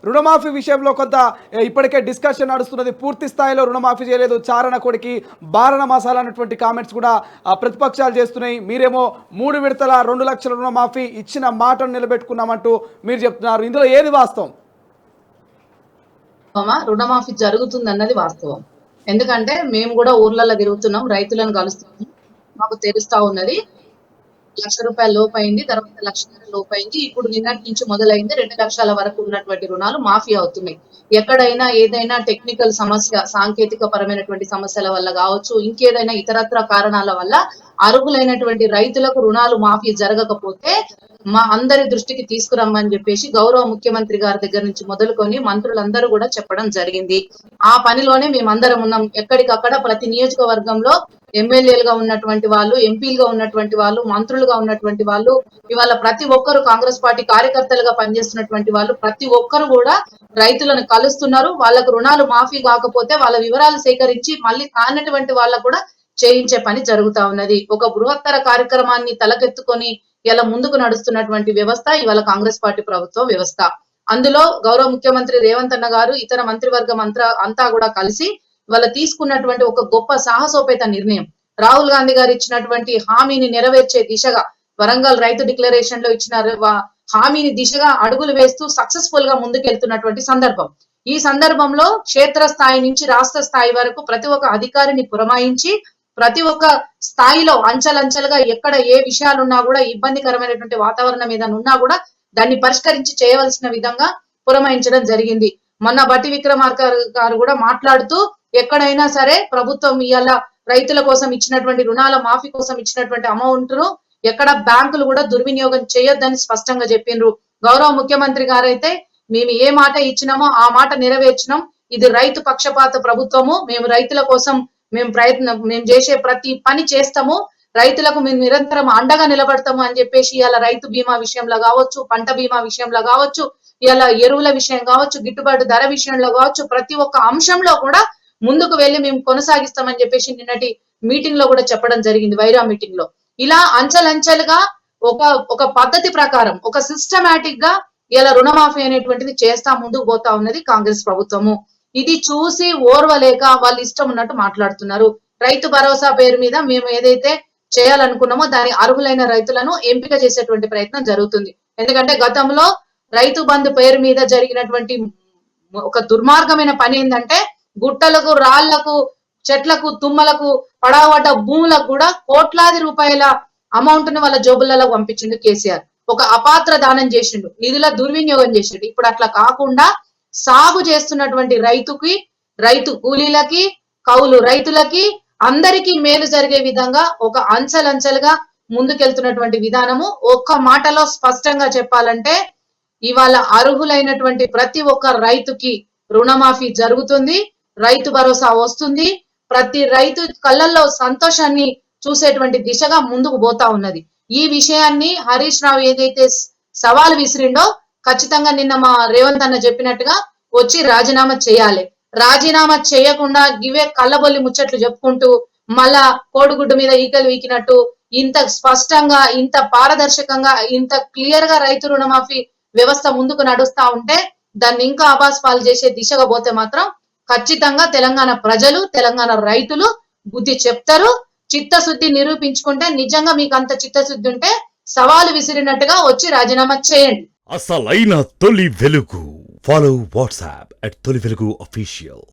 రుణమాఫీ విషయంలో కొంత ఇప్పటికే డిస్కషన్ నడుస్తున్నది. పూర్తి స్థాయిలో రుణమాఫీ చేయలేదు, చారణ కొడికి బారణ మసాలా అన్నటువంటి కామెంట్స్ కూడా ప్రతిపక్షాలు చేస్తున్నాయి. మీరేమో 3 విడతల 2 లక్షల రుణమాఫీ ఇచ్చిన మాటను నిలబెట్టుకున్నామంటూ మీరు చెప్తున్నారు. ఇందులో ఏది వాస్తవం? రుణమాఫీ జరుగుతుంది అన్నది వాస్తవం. ఎందుకంటే మేము కూడా ఊర్లలో తిరుగుతున్నాం, రైతులను కలుస్తున్నాం, మాకు తెలుస్తా ఉన్నది. ₹1,00,000 లోపైంది, తర్వాత 1,50,000 లోపైంది. ఇప్పుడు నిన్నటి నుంచి మొదలైంది 2 లక్షల వరకు ఉన్నటువంటి రుణాలు మాఫీ అవుతున్నాయి. ఎక్కడైనా ఏదైనా టెక్నికల్ సమస్య, సాంకేతిక పరమైనటువంటి సమస్యల వల్ల కావచ్చు, ఇంకేదైనా ఇతరత్ర కారణాల వల్ల అర్హులైనటువంటి రైతులకు రుణాలు మాఫీ జరగకపోతే మా అందరి దృష్టికి తీసుకురమ్మని చెప్పేసి గౌరవ ముఖ్యమంత్రి గారి దగ్గర నుంచి మొదలుకొని మంత్రులందరూ కూడా చెప్పడం జరిగింది. ఆ పనిలోనే మేమందరం ఉన్నాం. ఎక్కడికక్కడ ప్రతి నియోజకవర్గంలో ఎమ్మెల్యేలుగా ఉన్నటువంటి వాళ్ళు, ఎంపీలుగా ఉన్నటువంటి వాళ్ళు, మంత్రులుగా ఉన్నటువంటి వాళ్ళు, ఇవాళ ప్రతి ఒక్కరు కాంగ్రెస్ పార్టీ కార్యకర్తలుగా పనిచేస్తున్నటువంటి వాళ్ళు ప్రతి ఒక్కరు కూడా రైతులను కలుస్తున్నారు. వాళ్ళకు రుణాలు మాఫీ కాకపోతే వాళ్ళ వివరాలు సేకరించి మళ్ళీ కానటువంటి వాళ్ళకు కూడా చేయించే పని జరుగుతా ఉన్నది. ఒక బృహత్తర కార్యక్రమాన్ని తలకెత్తుకొని ఇలా ముందుకు నడుస్తున్నటువంటి వ్యవస్థ ఇవాళ కాంగ్రెస్ పార్టీ ప్రభుత్వ వ్యవస్థ. అందులో గౌరవ ముఖ్యమంత్రి రేవంత్ అన్న గారు, ఇతర మంత్రివర్గం అంతా కూడా కలిసి ఇవాళ తీసుకున్నటువంటి ఒక గొప్ప సాహసోపేత నిర్ణయం, రాహుల్ గాంధీ గారు ఇచ్చినటువంటి హామీని నెరవేర్చే దిశగా, వరంగల్ రైతు డిక్లరేషన్ లో ఇచ్చిన హామీని దిశగా అడుగులు వేస్తూ సక్సెస్ఫుల్ గా ముందుకెళ్తున్నటువంటి సందర్భం. ఈ సందర్భంలో క్షేత్ర స్థాయి నుంచి రాష్ట్ర స్థాయి వరకు ప్రతి ఒక్క అధికారిని పురమాయించి ప్రతి ఒక్క స్థాయిలో అంచెలంచెలుగా ఎక్కడ ఏ విషయాలున్నా కూడా ఇబ్బందికరమైనటువంటి వాతావరణం ఏదైనా ఉన్నా కూడా దాన్ని పరిష్కరించి చేయవలసిన విధంగా పురమాయించడం జరిగింది. మొన్న బట్టి విక్రమార్క గారు కూడా మాట్లాడుతూ ఎక్కడైనా సరే ప్రభుత్వం ఇవాళ రైతుల కోసం ఇచ్చినటువంటి రుణాల మాఫీ కోసం ఇచ్చినటువంటి అమౌంట్ ను ఎక్కడ బ్యాంకులు కూడా దుర్వినియోగం చేయొద్దని స్పష్టంగా చెప్పిండ్రు. గౌరవ ముఖ్యమంత్రి గారైతే మేము ఏ మాట ఇచ్చినామో ఆ మాట నెరవేర్చినాం. ఇది రైతు పక్షపాత ప్రభుత్వము, మేము రైతుల కోసం మేము చేసే ప్రతి పని చేస్తాము, రైతులకు మేము నిరంతరం అండగా నిలబడతాము అని చెప్పేసి ఇలా రైతు బీమా విషయంలో కావచ్చు, పంట బీమా విషయంలో కావచ్చు, ఇలా ఎరువుల విషయం కావచ్చు, గిట్టుబాటు ధర విషయంలో కావచ్చు, ప్రతి ఒక్క అంశంలో కూడా ముందుకు వెళ్లి మేము కొనసాగిస్తామని చెప్పేసి నిన్నటి మీటింగ్ లో కూడా చెప్పడం జరిగింది, వైరా మీటింగ్ లో. ఇలా అంచెలంచెలుగా ఒక పద్ధతి ప్రకారం, ఒక సిస్టమాటిక్ గా ఇలా రుణమాఫీ అనేటువంటిది చేస్తా ముందుకు పోతా ఉన్నది కాంగ్రెస్ ప్రభుత్వము. ఇది చూసి ఓర్వలేక వాళ్ళు ఇష్టం ఉన్నట్టు మాట్లాడుతున్నారు. రైతు భరోసా పేరు మీద మేము ఏదైతే చేయాలనుకున్నామో దాని అర్హులైన రైతులను ఎంపిక చేసేటువంటి ప్రయత్నం జరుగుతుంది. ఎందుకంటే గతంలో రైతు బంధు పేరు మీద జరిగినటువంటి ఒక దుర్మార్గమైన పని ఏంటంటే గుట్టలకు, రాళ్లకు, చెట్లకు, తుమ్మలకు, పడవబడ్డ భూములకు కూడా కోట్లాది రూపాయల అమౌంట్ ను వాళ్ళ జోబులలో పంపించిండు కేసీఆర్. ఒక అపాత్ర దానం చేసిండు, నిధుల దుర్వినియోగం చేసిండు. ఇప్పుడు అట్లా కాకుండా సాగు చేస్తున్నటువంటి రైతుకి, రైతు కూలీలకి, కౌలు రైతులకి అందరికీ మేలు జరిగే విధంగా ఒక అంచెలంచెలుగా ముందుకెళ్తున్నటువంటి విధానము. ఒక్క మాటలో స్పష్టంగా చెప్పాలంటే ఇవాళ అర్హులైనటువంటి ప్రతి ఒక్క రైతుకి రుణమాఫీ జరుగుతుంది, రైతు భరోసా వస్తుంది. ప్రతి రైతు కళ్ళల్లో సంతోషాన్ని చూసేటువంటి దిశగా ముందుకు పోతా ఉన్నది. ఈ విషయాన్ని హరీష్ రావు ఏదైతే సవాల్ విసిరిండో ఖచ్చితంగా నిన్న మా రేవంత్ అన్న చెప్పినట్టుగా వచ్చి రాజీనామా చేయాలి. రాజీనామా చేయకుండా ఇవే కళ్ళబొల్లి ముచ్చట్లు చెప్పుకుంటూ మళ్ళా కోడిగుడ్డు మీద ఈకలు వీకినట్టు ఇంత స్పష్టంగా, ఇంత పారదర్శకంగా, ఇంత క్లియర్ గా రైతు రుణమాఫీ వ్యవస్థ ముందుకు నడుస్తా ఉంటే దాన్ని ఇంకా అబాస్పాలు చేసే దిశగా పోతే మాత్రం ఖచ్చితంగా తెలంగాణ ప్రజలు, తెలంగాణ రైతులు బుద్ధి చెప్తారు. చిత్తశుద్ధి నిరూపించుకుంటే, నిజంగా మీకు అంత చిత్తశుద్ధి ఉంటే సవాలు విసిరినట్టుగా వచ్చి రాజీనామా చేయండి. అసలైన తొలి వెలుగు. ఫాలో వాట్సాప్ @తొలి వెలుగు official.